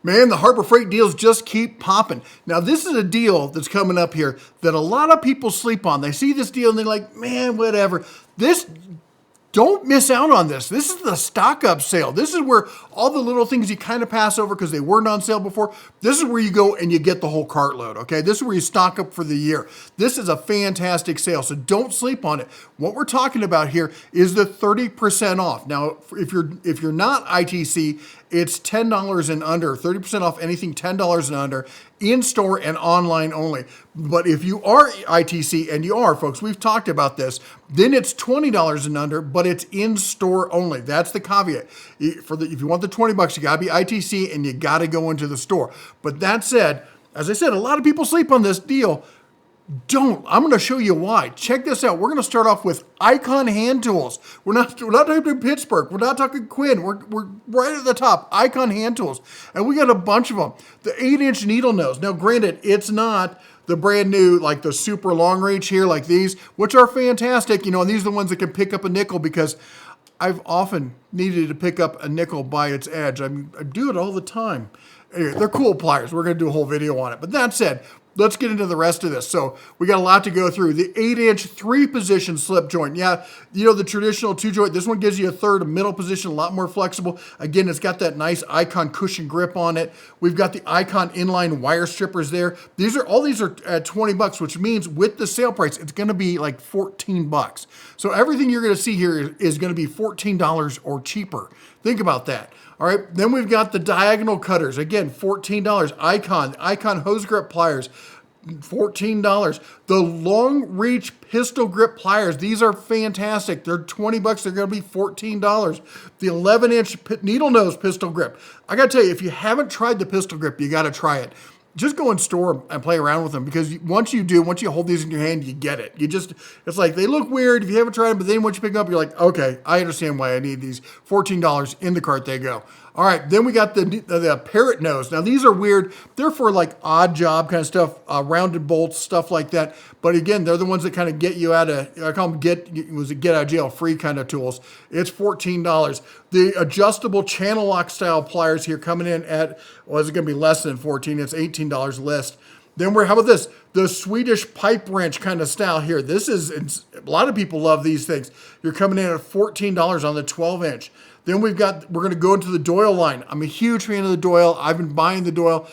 Man, the Harbor Freight deals just keep popping. Now, this is a deal that's coming up here that a lot of people sleep on. They see this deal and they're like, man, whatever. Don't miss out on this. This is the stock up sale. This is where all the little things you kind of pass over because they weren't on sale before. This is where you go and you get the whole cartload, okay? This is where you stock up for the year. This is a fantastic sale, so don't sleep on it. What we're talking about here is the 30% off. Now, if you're not ITC, it's $10 and under, 30% off anything $10 and under, in store and online only. But if you are ITC, and you are, folks, we've talked about this, then it's $20 and under, but it's in store only. That's the caveat. If you want the $20, you gotta be ITC and you gotta go into the store. But that said, as I said, a lot of people sleep on this deal. Don't. I'm going to show you why. Check this out. We're going to start off with Icon hand tools. We're not talking Pittsburgh. We're not talking Quinn. We're right at the top. Icon hand tools, and we got a bunch of them. The 8-inch needle nose. Now, granted, it's not the brand new like the super long range here like these, which are fantastic. And these are the ones that can pick up a nickel because I've often needed to pick up a nickel by its edge. I do it all the time. Anyway, they're cool pliers. We're going to do a whole video on it. But that said, let's get into the rest of this. So we got a lot to go through. The 8-inch 3-position slip joint. Yeah, the traditional 2-joint. This one gives you a third, a middle position, a lot more flexible. Again, it's got that nice Icon cushion grip on it. We've got the Icon inline wire strippers there. All these are at $20, which means with the sale price, it's going to be like $14. So everything you're going to see here is going to be $14 or cheaper. Think about that. All right, then we've got the diagonal cutters. Again, $14. Icon hose grip pliers, $14. The long reach pistol grip pliers, these are fantastic. They're $20. They're going to be $14. The 11-inch needle nose pistol grip. I got to tell you, if you haven't tried the pistol grip, you got to try it. Just go in store and play around with them because once you hold these in your hand, you get it. It's like they look weird if you haven't tried them, but then once you pick them up, you're like, okay, I understand why I need these. $14 in the cart they go. All right, then we got the parrot nose. Now these are weird. They're for like odd job kind of stuff, rounded bolts, stuff like that. But again, they're the ones that kind of get you out of, I call them get out of jail free kind of tools. It's $14. The adjustable channel lock style pliers here coming in at, is it going to be less than $14? It's $18 list. Then how about this? The Swedish pipe wrench kind of style here. A lot of people love these things. You're coming in at $14 on the 12-inch. Then we're going to go into the Doyle line. I'm a huge fan of the Doyle. I've been buying the Doyle.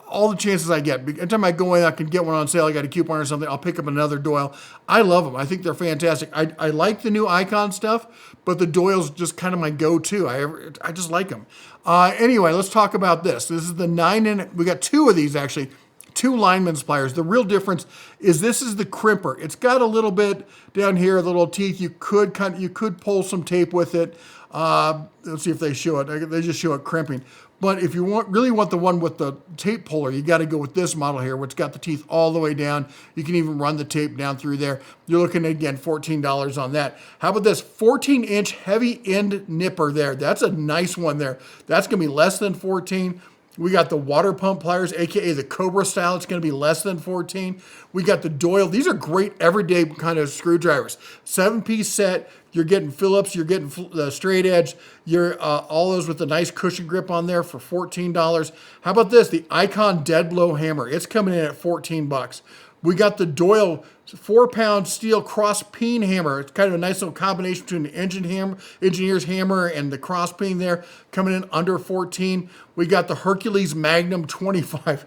All the chances I get. Anytime I go in, I can get one on sale. I got a coupon or something. I'll pick up another Doyle. I love them. I think they're fantastic. I like the new Icon stuff, but the Doyle's just kind of my go-to. I just like them. Anyway, let's talk about this. This is the 9-inch. We got two of these actually. 2 lineman's pliers. The real difference is this is the crimper. It's got a little bit down here, the little teeth. You could pull some tape with it. Let's see if they show it. They just show it crimping. But if you really want the one with the tape puller, you got to go with this model here, which got the teeth all the way down. You can even run the tape down through there. You're looking at, again, $14 on that. How about this 14-inch heavy end nipper there? That's a nice one there. That's going to be less than $14. We got the water pump pliers, aka the Cobra style. It's going to be less than $14. We got the Doyle. These are great everyday kind of screwdrivers. 7-piece set. You're getting Phillips. You're getting the straight edge. You're all those with a nice cushion grip on there for $14. How about this? The Icon dead blow hammer. It's coming in at $14. We got the Doyle 4-pound steel cross peen hammer. It's kind of a nice little combination between the engineer's hammer and the cross peen there, coming in under $14. We got the Hercules Magnum 25.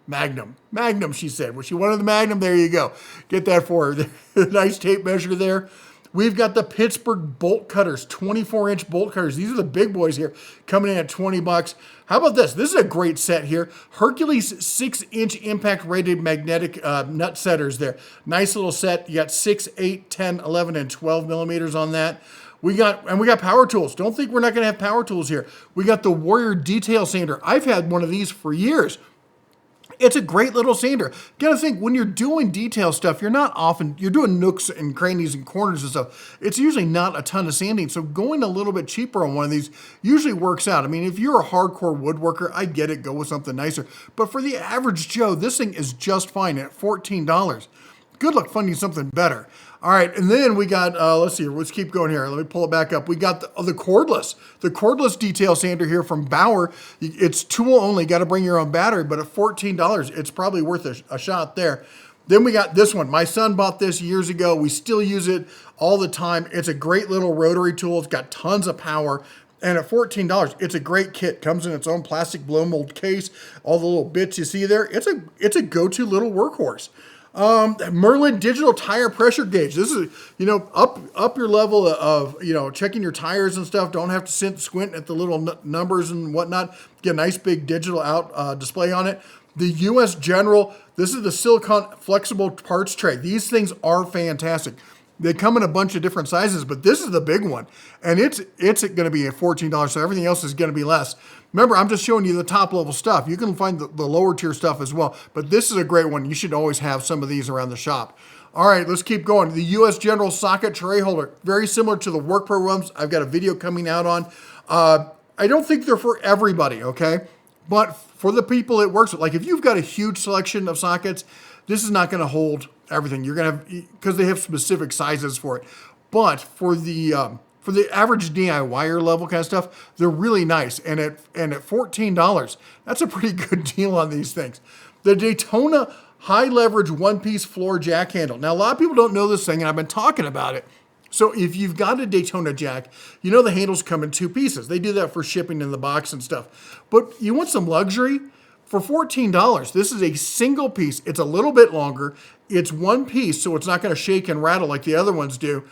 Magnum, she said. Well, she wanted the Magnum. There you go. Get that for her. Nice tape measure there. We've got the Pittsburgh bolt cutters, 24-inch bolt cutters. These are the big boys here, coming in at $20. How about this? This is a great set here. Hercules 6-inch impact rated magnetic nut setters there. Nice little set. You got 6, 8, 10, 11, and 12 millimeters on that. We got power tools. Don't think we're not going to have power tools here. We got the Warrior detail sander. I've had one of these for years. It's a great little sander. You gotta think, when you're doing detail stuff, you're doing nooks and crannies and corners and stuff. It's usually not a ton of sanding. So going a little bit cheaper on one of these usually works out. I mean, if you're a hardcore woodworker, I get it, go with something nicer. But for the average Joe, this thing is just fine at $14. good luck finding something better. All right, and then we got, let's see, let's keep going here. Let me pull it back up. We got the cordless detail sander here from Bauer. It's tool only, got to bring your own battery, but at $14, it's probably worth a shot there. Then we got this one. My son bought this years ago. We still use it all the time. It's a great little rotary tool. It's got tons of power. And at $14, it's a great kit. Comes in its own plastic blow mold case. All the little bits you see there. It's a go-to little workhorse. Merlin digital tire pressure gauge. This is, up your level of, checking your tires and stuff. Don't have to squint at the little numbers and whatnot. Get a nice big digital display on it. The US General, this is the silicone flexible parts tray. These things are fantastic. They come in a bunch of different sizes, but this is the big one. And it's going to be at $14, so everything else is going to be less. Remember, I'm just showing you the top level stuff. You can find the lower tier stuff as well, but this is a great one. You should always have some of these around the shop. All right, let's keep going. The US General socket tray holder, very similar to the Work Pro ones. I've got a video coming out on. I don't think they're for everybody, okay? But for the people it works with, like if you've got a huge selection of sockets, this is not going to hold everything. You're going to have, because they have specific sizes for it. But for the average DIYer level kind of stuff, they're really nice. And at $14, that's a pretty good deal on these things. The Daytona high leverage one-piece floor jack handle. Now, a lot of people don't know this thing, and I've been talking about it. So if you've got a Daytona jack, the handles come in two pieces. They do that for shipping in the box and stuff. But you want some luxury? For $14, this is a single piece. It's a little bit longer. It's one piece, so it's not going to shake and rattle like the other ones do.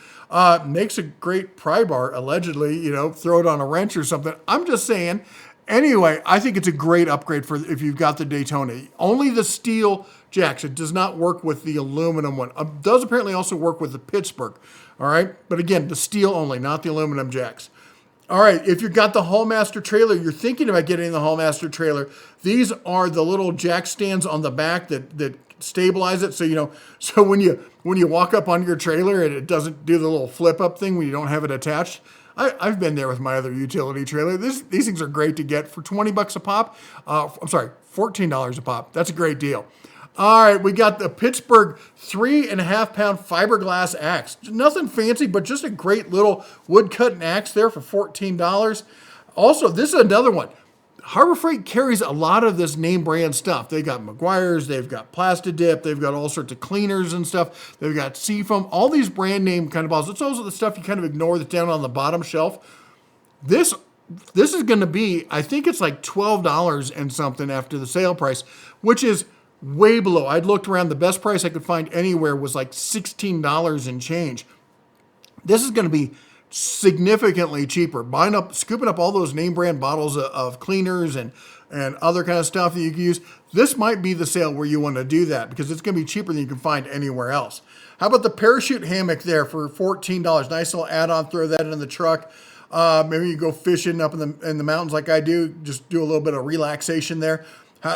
Makes a great pry bar, allegedly, throw it on a wrench or something. I'm just saying. Anyway, I think it's a great upgrade for if you've got the Daytona. Only the steel jacks. It does not work with the aluminum one. It does apparently also work with the Pittsburgh. All right, but again, the steel only, not the aluminum jacks. All right, if you've got the Hallmaster trailer, you're thinking about getting the Hallmaster trailer. These are the little jack stands on the back that stabilize it. So when you walk up on your trailer and it doesn't do the little flip up thing when you don't have it attached. I've been there with my other utility trailer. These things are great to get for $20 a pop. I'm sorry, $14 a pop. That's a great deal. All right, we got the Pittsburgh 3.5-pound fiberglass axe. Nothing fancy, but just a great little wood cutting axe there for $14. Also, this is another one. Harbor Freight carries a lot of this name brand stuff. They got Meguiar's, they've got Plastidip, they've got all sorts of cleaners and stuff. They've got Seafoam, all these brand name kind of bottles. It's also the stuff you kind of ignore that's down on the bottom shelf. This is going to be, I think it's like $12 and something after the sale price, which is way below. I'd looked around. The best price I could find anywhere was like $16 and change. This is going to be significantly cheaper. Scooping up all those name brand bottles of cleaners and other kind of stuff that you can use. This might be the sale where you want to do that because it's going to be cheaper than you can find anywhere else. How about the parachute hammock there for $14? Nice little add-on. Throw that in the truck. Maybe you go fishing up in the mountains like I do. Just do a little bit of relaxation there.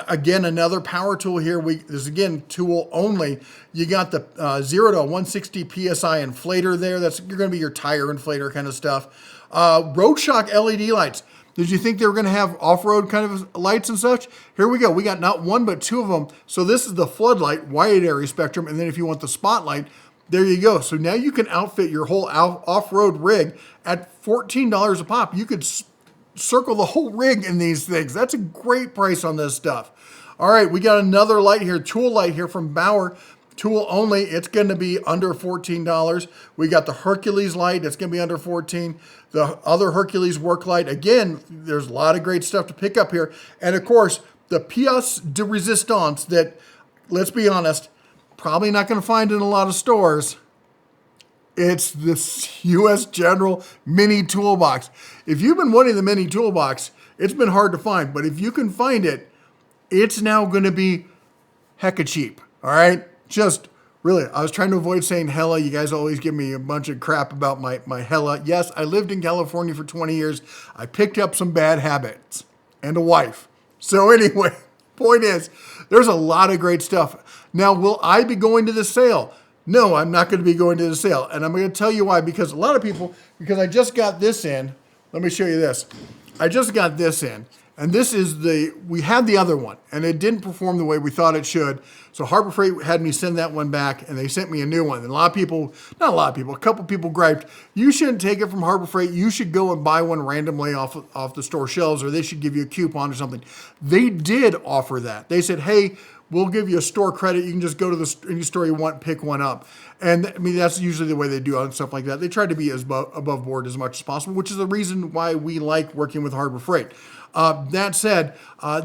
Again, another power tool here. This is again tool only. You got the 0 to 160 PSI inflator there. You're going to be your tire inflator kind of stuff. Road shock LED lights. Did you think they were going to have off-road kind of lights and such? Here we go. We got not one but two of them. So this is the floodlight, wide area spectrum, and then if you want the spotlight, there you go. So now you can outfit your whole off-road rig at $14 a pop. You could circle the whole rig in these things. That's a great price on this stuff. All right, we got another light here, tool light here from Bauer. Tool only, it's going to be under $14. We got the Hercules light, it's going to be under $14. The other Hercules work light, again, there's a lot of great stuff to pick up here. And of course, the pièce de résistance that, let's be honest, probably not going to find in a lot of stores. It's this US General mini toolbox. If you've been wanting the mini toolbox, it's been hard to find, but if you can find it, it's now going to be hecka cheap. All right? Just really, I was trying to avoid saying hella. You guys always give me a bunch of crap about my hella. Yes, I lived in California for 20 years. I picked up some bad habits and a wife. So anyway, point is, there's a lot of great stuff. Now, will I be going to the sale? No, I'm not going to be going to the sale. And I'm going to tell you why. Because a lot of people, because I just got this in. Let me show you this. I just got this in. And this is we had the other one, and it didn't perform the way we thought it should. So Harbor Freight had me send that one back, and they sent me a new one. And a couple people griped, you shouldn't take it from Harbor Freight. You should go and buy one randomly off the store shelves, or they should give you a coupon or something. They did offer that. They said, hey, we'll give you a store credit. You can just go to any store you want, pick one up. And I mean, that's usually the way they do it and stuff like that. They try to be as above board as much as possible, which is the reason why we like working with Harbor Freight. That said,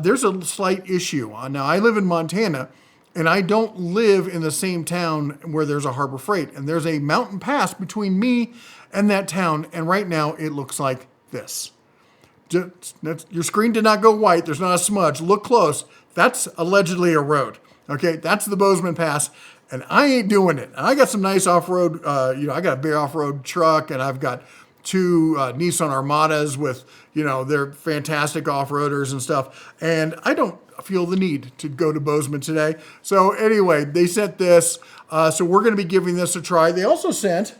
there's a slight issue. Now, I live in Montana, and I don't live in the same town where there's a Harbor Freight. And there's a mountain pass between me and that town. And right now, it looks like this. Your screen did not go white. There's not a smudge. Look close. That's allegedly a road. Okay, that's the Bozeman Pass, and I ain't doing it. I got some nice off-road, I got a big off-road truck, and I've got two Nissan Armadas with, they're fantastic off-roaders and stuff, and I don't feel the need to go to Bozeman today. So anyway, they sent this, so we're going to be giving this a try. They also sent,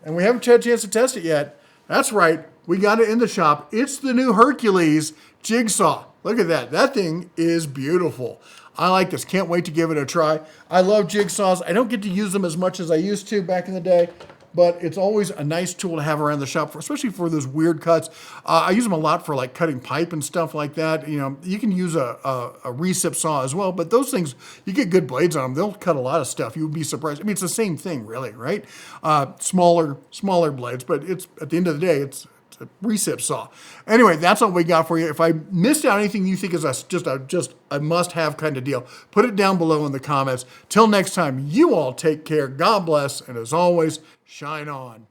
and we haven't had a chance to test it yet, that's right, we got it in the shop. It's the new Hercules jigsaw. Look at that. That thing is beautiful. I like this. Can't wait to give it a try. I love jigsaws. I don't get to use them as much as I used to back in the day, but it's always a nice tool to have around the shop, especially for those weird cuts. I use them a lot for like cutting pipe and stuff like that. You can use a recip saw as well, but those things, you get good blades on them. They'll cut a lot of stuff. You would be surprised. I mean, it's the same thing really, right? Smaller blades, but it's at the end of the day, it's a recip saw. Anyway, that's what we got for you. If I missed out anything you think is just a must-have kind of deal, put it down below in the comments. Till next time, you all take care. God bless, and as always, shine on.